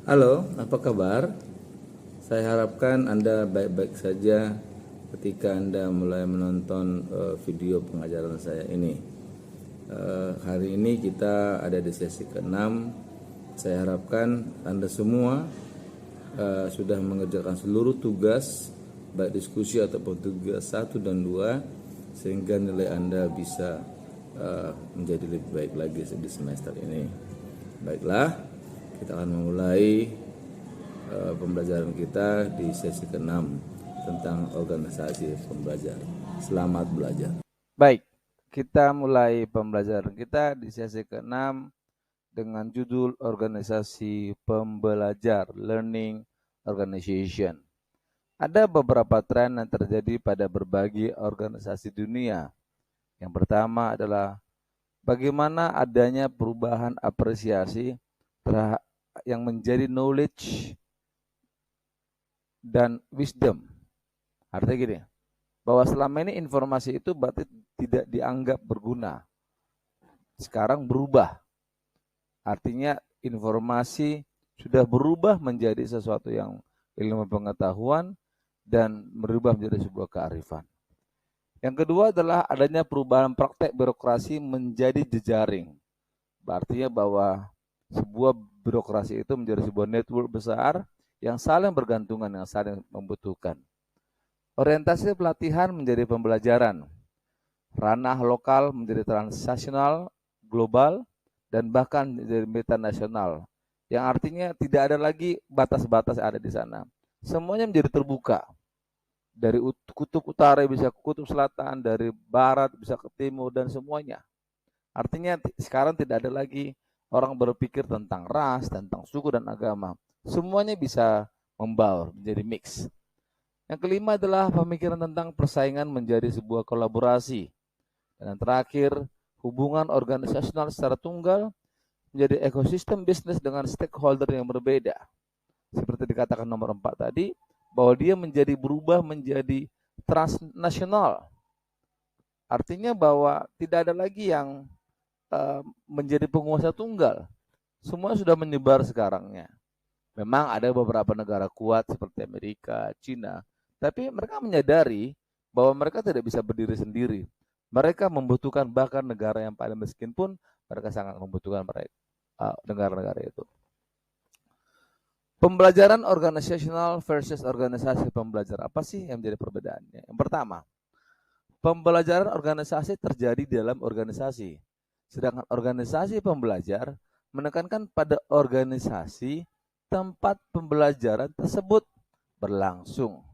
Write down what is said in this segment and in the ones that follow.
Halo, apa kabar? Saya harapkan Anda baik-baik saja ketika Anda mulai menonton video pengajaran saya ini. Hari ini kita ada di sesi ke-6. Saya harapkan Anda semua sudah mengerjakan seluruh tugas, baik diskusi ataupun tugas 1 dan 2, sehingga nilai Anda bisa menjadi lebih baik lagi di semester ini. Baiklah, kita akan memulai pembelajaran kita di sesi ke-6 tentang organisasi pembelajar. Selamat belajar. Baik, kita mulai pembelajaran kita di sesi ke-6 dengan judul organisasi pembelajar, learning organization. Ada beberapa tren yang terjadi pada berbagai organisasi dunia. Yang pertama adalah bagaimana adanya perubahan apresiasi yang menjadi knowledge dan wisdom. Artinya gini, bahwa selama ini informasi itu berarti tidak dianggap berguna. Sekarang berubah. Artinya informasi sudah berubah menjadi sesuatu yang ilmu pengetahuan dan berubah menjadi sebuah kearifan. Yang kedua adalah adanya perubahan praktek birokrasi menjadi jejaring. Artinya bahwa sebuah birokrasi itu menjadi sebuah network besar yang saling bergantungan, yang saling membutuhkan. Orientasi pelatihan menjadi pembelajaran. Ranah lokal menjadi transnasional, global, dan bahkan menjadi metanasional. Yang artinya tidak ada lagi batas-batas ada di sana. Semuanya menjadi terbuka. Dari kutub utara bisa ke kutub selatan, dari barat bisa ke timur, dan semuanya. Artinya sekarang tidak ada lagi orang berpikir tentang ras, tentang suku dan agama. Semuanya bisa membaur, menjadi mix. Yang kelima adalah pemikiran tentang persaingan menjadi sebuah kolaborasi. Dan yang terakhir, hubungan organisasional secara tunggal menjadi ekosistem bisnis dengan stakeholder yang berbeda. Seperti dikatakan nomor 4 tadi, bahwa dia berubah menjadi transnasional. Artinya bahwa tidak ada lagi yang menjadi penguasa tunggal. Semua sudah menyebar sekarangnya. Memang ada beberapa negara kuat seperti Amerika, Cina, tapi mereka menyadari bahwa mereka tidak bisa berdiri sendiri. Mereka membutuhkan, bahkan negara yang paling miskin pun mereka sangat membutuhkan mereka, negara-negara itu. Pembelajaran organisasional versus organisasi pembelajar. Apa sih yang menjadi perbedaannya? Yang pertama, pembelajaran organisasi terjadi di dalam organisasi. Sedangkan organisasi pembelajar menekankan pada organisasi tempat pembelajaran tersebut berlangsung.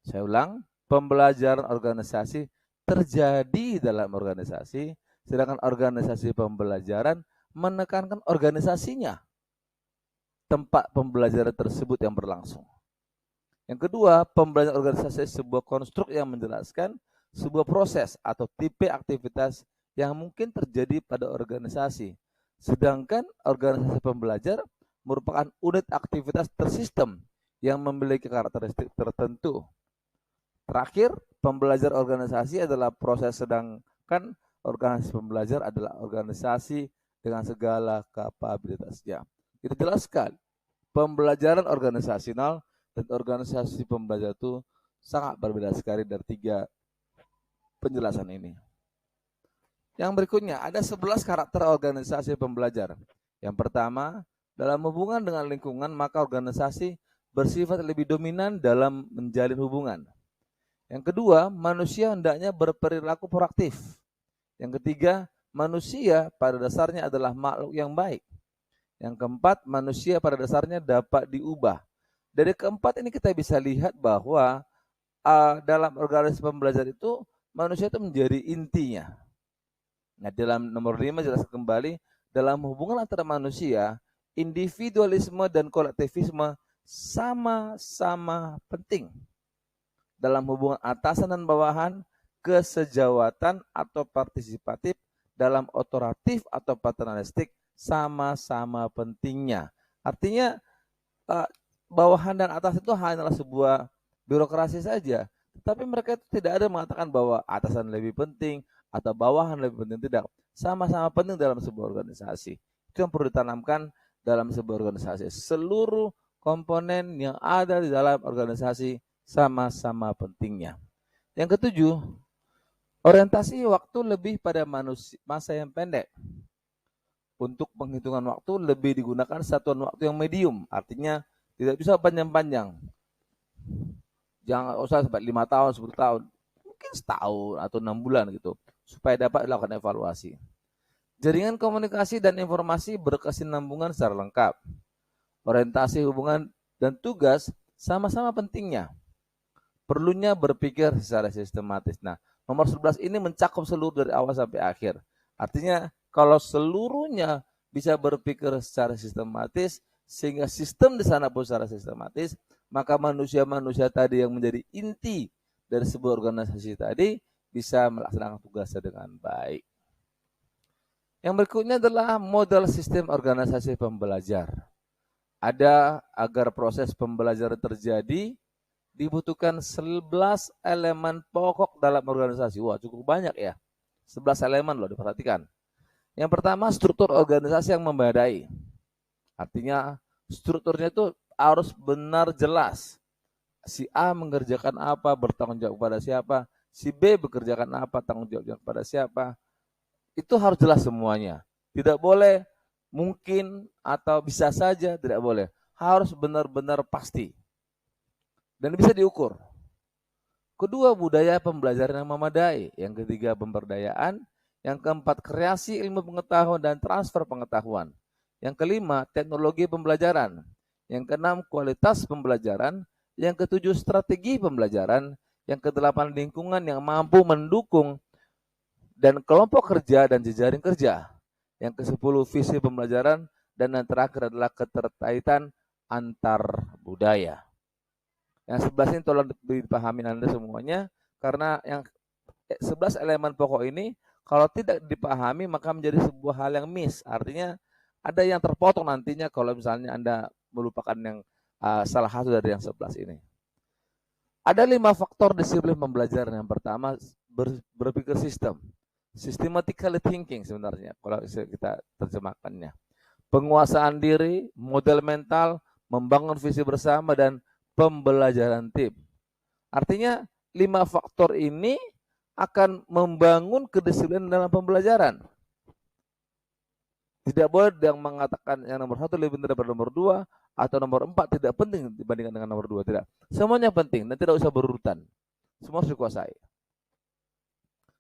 Saya ulang, pembelajaran organisasi terjadi dalam organisasi, sedangkan organisasi pembelajaran menekankan organisasinya, tempat pembelajaran tersebut yang berlangsung. Yang kedua, pembelajaran organisasi sebuah konstruk yang menjelaskan sebuah proses atau tipe aktivitas yang mungkin terjadi pada organisasi. Sedangkan organisasi pembelajar merupakan unit aktivitas tersistem yang memiliki karakteristik tertentu. Terakhir, pembelajar organisasi adalah proses, sedangkan organisasi pembelajar adalah organisasi dengan segala kapabilitasnya. Itu jelaskan, pembelajaran organisasional dan organisasi pembelajar itu sangat berbeda sekali dari 3 penjelasan ini. Yang berikutnya, ada 11 karakter organisasi pembelajar. Yang pertama, dalam hubungan dengan lingkungan, maka organisasi bersifat lebih dominan dalam menjalin hubungan. Yang kedua, manusia hendaknya berperilaku proaktif. Yang ketiga, manusia pada dasarnya adalah makhluk yang baik. Yang keempat, manusia pada dasarnya dapat diubah. Dari keempat ini kita bisa lihat bahwa dalam organisasi pembelajar itu, manusia itu menjadi intinya. Nah, dalam nomor 5 jelaskan kembali, dalam hubungan antara manusia, individualisme dan kolektivisme sama-sama penting. Dalam hubungan atasan dan bawahan, kesejawatan atau partisipatif, dalam otoratif atau paternalistik, sama-sama pentingnya. Artinya bawahan dan atas itu hanyalah sebuah birokrasi saja. Tapi mereka itu tidak ada mengatakan bahwa atasan lebih penting atau bawahan lebih penting, tidak. Sama-sama penting dalam sebuah organisasi. Itu yang perlu ditanamkan dalam sebuah organisasi. Seluruh komponen yang ada di dalam organisasi sama-sama pentingnya. Yang ketujuh, orientasi waktu lebih pada masa yang pendek. Untuk penghitungan waktu lebih digunakan satuan waktu yang medium, artinya tidak bisa panjang-panjang. Jangan usah sampai 5 tahun, 10 tahun, mungkin setahun atau 6 bulan gitu, supaya dapat dilakukan evaluasi. Jaringan komunikasi dan informasi berkesinambungan secara lengkap. Orientasi hubungan dan tugas sama-sama pentingnya. Perlunya berpikir secara sistematis. Nah, nomor 11 ini mencakup seluruh dari awal sampai akhir. Artinya kalau seluruhnya bisa berpikir secara sistematis, sehingga sistem di sana pun secara sistematis, maka manusia-manusia tadi yang menjadi inti dari sebuah organisasi tadi bisa melaksanakan tugasnya dengan baik. Yang berikutnya adalah model sistem organisasi pembelajar. Agar proses pembelajaran terjadi, dibutuhkan 11 elemen pokok dalam organisasi. Wah, cukup banyak ya. 11 elemen loh, diperhatikan. Yang pertama, struktur organisasi yang memadai. Artinya strukturnya itu harus benar jelas. Si A mengerjakan apa, bertanggung jawab kepada siapa. Si B bekerjakan apa, tanggung jawab kepada siapa. Itu harus jelas semuanya. Tidak boleh mungkin atau bisa saja, tidak boleh. Harus benar-benar pasti. Dan bisa diukur. Kedua, budaya pembelajaran yang memadai. Yang ketiga, pemberdayaan. Yang keempat, kreasi ilmu pengetahuan dan transfer pengetahuan. Yang kelima, teknologi pembelajaran. Yang keenam, kualitas pembelajaran. Yang ketujuh, strategi pembelajaran. Yang kedelapan, lingkungan yang mampu mendukung dan kelompok kerja dan jejaring kerja. Yang ke-10, visi pembelajaran. Dan yang terakhir adalah keterkaitan antar budaya. Yang 11 ini tolong dipahami Anda semuanya, karena yang 11 elemen pokok ini kalau tidak dipahami maka menjadi sebuah hal yang miss. Artinya ada yang terpotong nantinya kalau misalnya Anda melupakan yang salah satu dari yang 11 ini. Ada 5 faktor disiplin pembelajaran. Yang pertama, berpikir sistem. Systematically thinking sebenarnya kalau kita terjemahkannya. Penguasaan diri, model mental, membangun visi bersama, dan pembelajaran tim. Artinya 5 faktor ini akan membangun kedisiplinan dalam pembelajaran. Tidak boleh yang mengatakan yang nomor 1 lebih penting daripada nomor 2 atau nomor 4 tidak penting dibandingkan dengan nomor 2, tidak. Semuanya penting dan tidak usah berurutan. Semua harus dikuasai.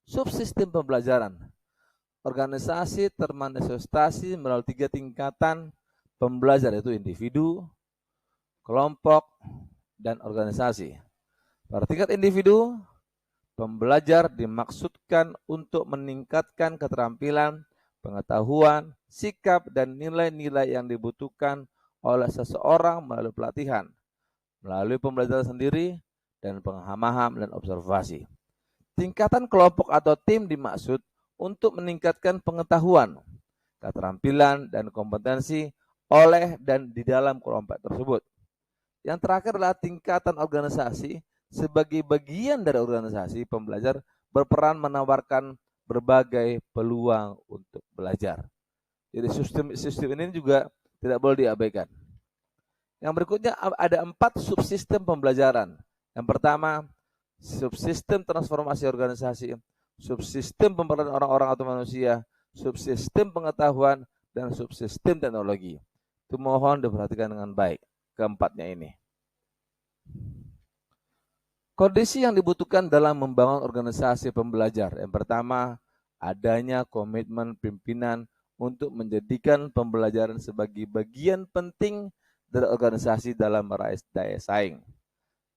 Subsistem pembelajaran. Organisasi termanifestasi melalui 3 tingkatan pembelajar, yaitu individu, kelompok, dan organisasi. Pada tingkat individu, pembelajar dimaksudkan untuk meningkatkan keterampilan, pengetahuan, sikap, dan nilai-nilai yang dibutuhkan oleh seseorang melalui pelatihan, melalui pembelajaran sendiri, dan pemahaman dan observasi. Tingkatan kelompok atau tim dimaksud untuk meningkatkan pengetahuan, keterampilan, dan kompetensi oleh dan di dalam kelompok tersebut. Yang terakhir adalah tingkatan organisasi. Sebagai bagian dari organisasi, pembelajar berperan menawarkan berbagai peluang untuk belajar. Jadi sistem ini juga tidak boleh diabaikan. Yang berikutnya ada 4 subsistem pembelajaran. Yang pertama, subsistem transformasi organisasi, subsistem pemberdayaan orang-orang atau manusia, subsistem pengetahuan, dan subsistem teknologi. Itu mohon diperhatikan dengan baik keempatnya ini. Kondisi yang dibutuhkan dalam membangun organisasi pembelajar. Yang pertama, adanya komitmen pimpinan untuk menjadikan pembelajaran sebagai bagian penting dari organisasi dalam meraih daya saing.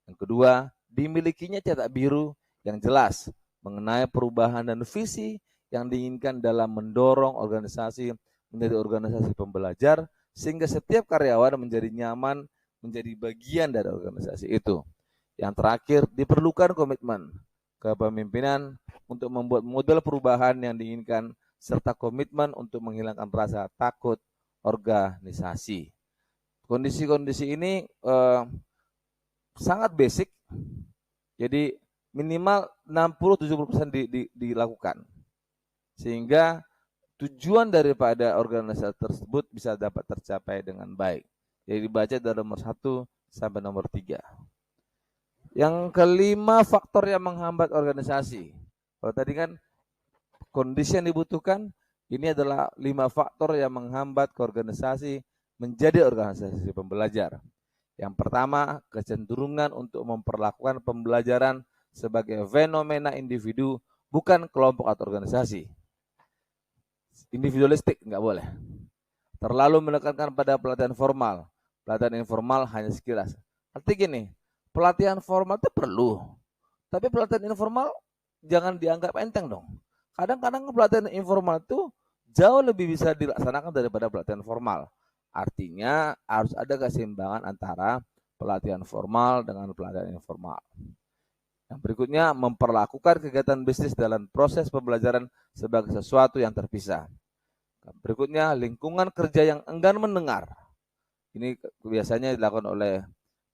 Yang kedua, dimilikinya cetak biru yang jelas mengenai perubahan dan visi yang diinginkan dalam mendorong organisasi menjadi organisasi pembelajar, sehingga setiap karyawan menjadi nyaman menjadi bagian dari organisasi itu. Yang terakhir, diperlukan komitmen kepemimpinan untuk membuat model perubahan yang diinginkan, serta komitmen untuk menghilangkan rasa takut organisasi. Kondisi-kondisi ini sangat basic, jadi minimal 60-70% dilakukan. Sehingga tujuan daripada organisasi tersebut bisa dapat tercapai dengan baik. Jadi dibaca dari nomor 1 sampai nomor 3. Yang kelima, faktor yang menghambat organisasi. Kalau tadi kan kondisi yang dibutuhkan, ini adalah 5 faktor yang menghambat ke organisasi menjadi organisasi pembelajar. Yang pertama, kecenderungan untuk memperlakukan pembelajaran sebagai fenomena individu, bukan kelompok atau organisasi. Individualistik nggak boleh. Terlalu menekankan pada pelatihan formal. Pelatihan informal hanya sekilas. Artinya gini, pelatihan formal itu perlu, tapi pelatihan informal jangan dianggap enteng dong. Kadang-kadang pelatihan informal itu jauh lebih bisa dilaksanakan daripada pelatihan formal. Artinya harus ada keseimbangan antara pelatihan formal dengan pelatihan informal. Yang berikutnya, memperlakukan kegiatan bisnis dalam proses pembelajaran sebagai sesuatu yang terpisah. Berikutnya, lingkungan kerja yang enggan mendengar. Ini biasanya dilakukan oleh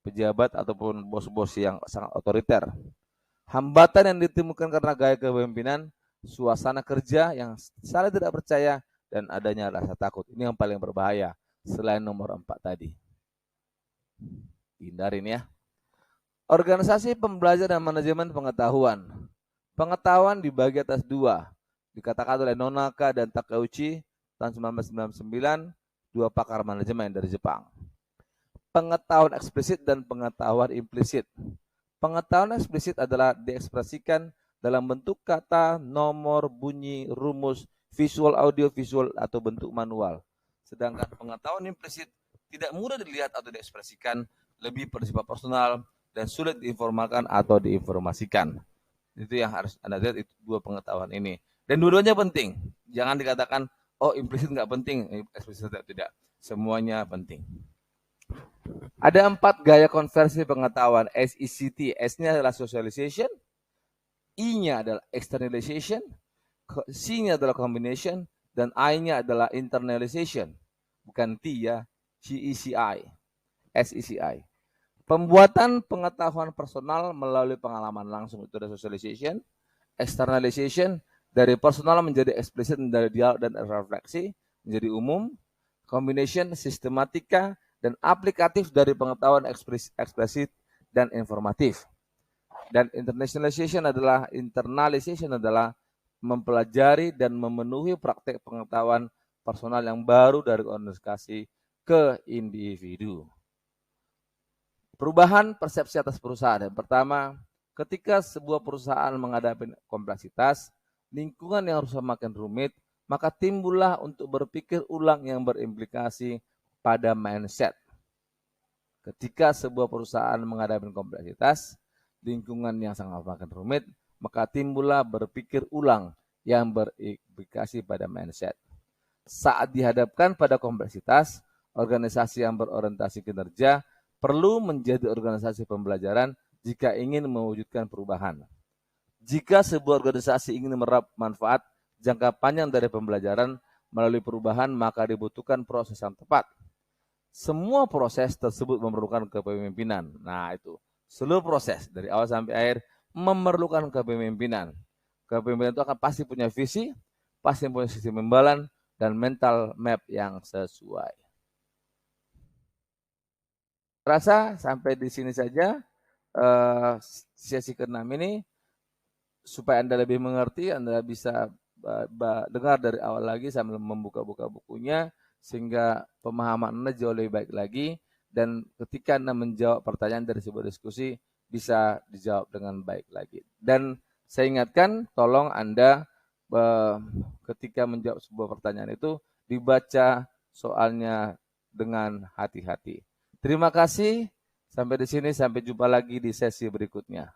pejabat ataupun bos-bos yang sangat otoriter. Hambatan yang ditemukan karena gaya kepemimpinan, suasana kerja yang saling tidak percaya, dan adanya rasa takut. Ini yang paling berbahaya selain nomor 4 tadi. Hindarin ya. Organisasi pembelajar dan manajemen pengetahuan. Pengetahuan dibagi atas 2. Dikatakan oleh Nonaka dan Takeuchi tahun 1999, 2 pakar manajemen dari Jepang. Pengetahuan eksplisit dan pengetahuan implisit. Pengetahuan eksplisit adalah diekspresikan dalam bentuk kata, nomor, bunyi, rumus, visual, audio, visual, atau bentuk manual. Sedangkan pengetahuan implisit tidak mudah dilihat atau diekspresikan, lebih bersifat personal dan sulit diinformalkan atau diinformasikan. Itu yang harus Anda lihat, itu 2 pengetahuan ini. Dan dua-duanya penting. Jangan dikatakan, oh implisit nggak penting, eksplisit tidak. Semuanya penting. Ada 4 gaya konversi pengetahuan SECT. S-nya adalah socialization, I-nya adalah externalization, C-nya adalah combination, dan I-nya adalah internalization. Bukan T ya, CECI, SECI. Pembuatan pengetahuan personal melalui pengalaman langsung, itu ada socialization. Externalization, dari personal menjadi eksplisit, dari dialog dan refleksi menjadi umum. Combination, sistematika dan aplikatif dari pengetahuan eksplisit dan informatif. Dan internationalization adalah mempelajari dan memenuhi praktek pengetahuan personal yang baru dari organisasi ke individu. Perubahan persepsi atas perusahaan. Yang pertama, ketika sebuah perusahaan menghadapi kompleksitas, lingkungan yang harus semakin rumit, maka timbullah untuk berpikir ulang yang berimplikasi pada mindset. Ketika sebuah perusahaan menghadapi kompleksitas, lingkungan yang sangat makin rumit, maka timbullah berpikir ulang yang berimplikasi pada mindset. Saat dihadapkan pada kompleksitas, organisasi yang berorientasi kinerja perlu menjadi organisasi pembelajaran jika ingin mewujudkan perubahan. Jika sebuah organisasi ingin meraup manfaat jangka panjang dari pembelajaran melalui perubahan, maka dibutuhkan proses yang tepat. Semua proses tersebut memerlukan kepemimpinan. Nah itu, seluruh proses dari awal sampai akhir memerlukan kepemimpinan. Kepemimpinan itu akan pasti punya visi, pasti punya sistem imbalan, dan mental map yang sesuai. Rasa sampai di sini saja sesi ke-6 ini, supaya Anda lebih mengerti, Anda bisa dengar dari awal lagi sambil membuka-buka bukunya, sehingga pemahaman Anda jauh lebih baik lagi, dan ketika Anda menjawab pertanyaan dari sebuah diskusi, bisa dijawab dengan baik lagi. Dan saya ingatkan, tolong Anda ketika menjawab sebuah pertanyaan itu, dibaca soalnya dengan hati-hati. Terima kasih, sampai di sini, sampai jumpa lagi di sesi berikutnya.